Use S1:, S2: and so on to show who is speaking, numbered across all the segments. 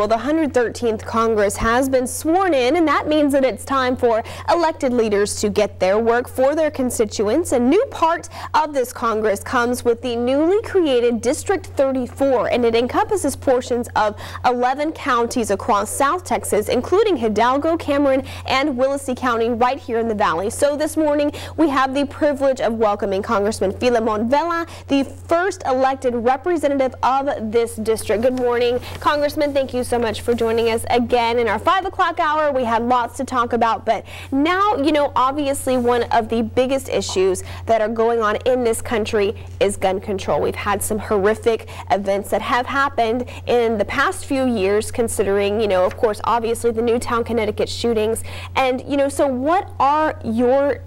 S1: Well, the 113th Congress has been sworn in, and that means that it's time for elected leaders to get their work for their constituents. A new part of this Congress comes with the newly created District 34, and it encompasses portions of 11 counties across South Texas, including Hidalgo, Cameron, and Willacy County right here in the Valley. So this morning, we have the privilege of welcoming Congressman Filemon Vela, the first elected representative of this district. Good morning, Congressman. Thank you so much for joining us again in our 5 o'clock hour. We had lots to talk about, but now, obviously one of the biggest issues that are going on in this country is gun control. We've had some horrific events that have happened in the past few years, considering, of course, obviously the Newtown, Connecticut shootings. And, so what are your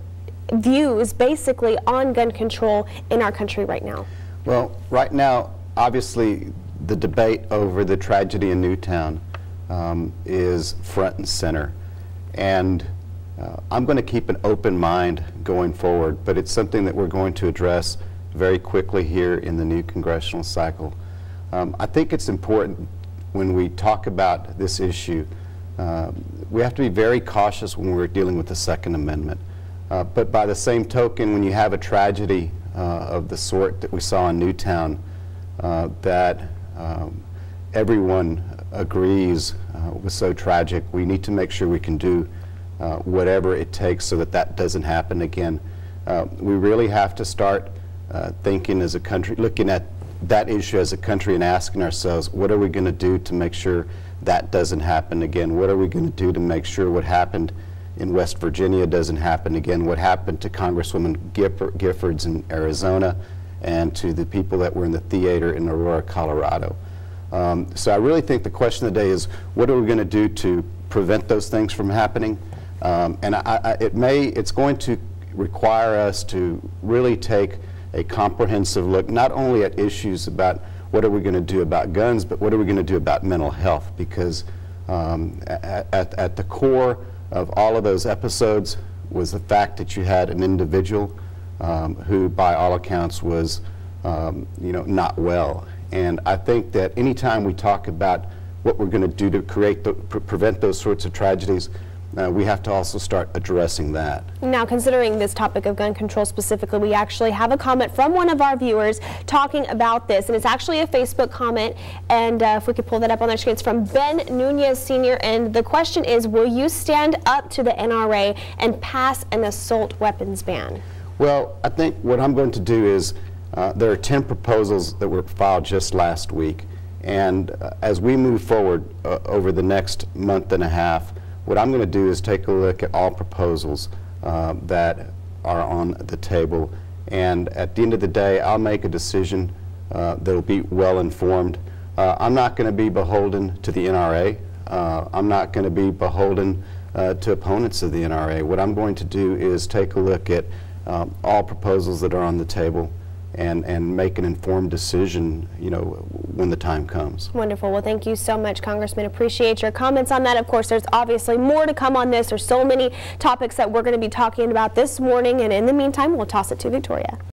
S1: views basically on gun control in our country right now?
S2: Well, right now, obviously, the debate over the tragedy in Newtown is front and center. And I'm going to keep an open mind going forward, but it's something that we're going to address very quickly here in the new congressional cycle. I think it's important when we talk about this issue, we have to be very cautious when we're dealing with the Second Amendment. But by the same token, when you have a tragedy of the sort that we saw in Newtown, that everyone agrees was so tragic, we need to make sure we can do whatever it takes so that that doesn't happen again. We really have to start thinking as a country, looking at that issue as a country and asking ourselves, what are we going to do to make sure that doesn't happen again? What are we going to do to make sure what happened in West Virginia doesn't happen again? What happened to Congresswoman Giffords in Arizona and to the people that were in the theater in Aurora, Colorado? So I really think the question of the day is, what are we going to do to prevent those things from happening? And it's going to require us to really take a comprehensive look, not only at issues about what are we going to do about guns, but what are we going to do about mental health? Because at the core of all of those episodes was the fact that you had an individual who, by all accounts, was not well. And I think that anytime we talk about what we're going to do to prevent those sorts of tragedies, we have to also start addressing that.
S1: Now, considering this topic of gun control specifically, we actually have a comment from one of our viewers talking about this, and it's actually a Facebook comment, and if we could pull that up on the screen, it's from Ben Nunez Sr., and the question is, will you stand up to the NRA and pass an assault weapons ban?
S2: Well, I think what I'm going to do is, there are 10 proposals that were filed just last week, and as we move forward over the next month and a half, what I'm going to do is take a look at all proposals that are on the table, and at the end of the day, I'll make a decision that will be well informed. I'm not going to be beholden to the NRA. I'm not going to be beholden to opponents of the NRA. What I'm going to do is take a look at all proposals that are on the table and make an informed decision, when the time comes.
S1: Wonderful. Well, thank you so much, Congressman. Appreciate your comments on that. Of course, there's obviously more to come on this. There's so many topics that we're going to be talking about this morning, and in the meantime, we'll toss it to Victoria.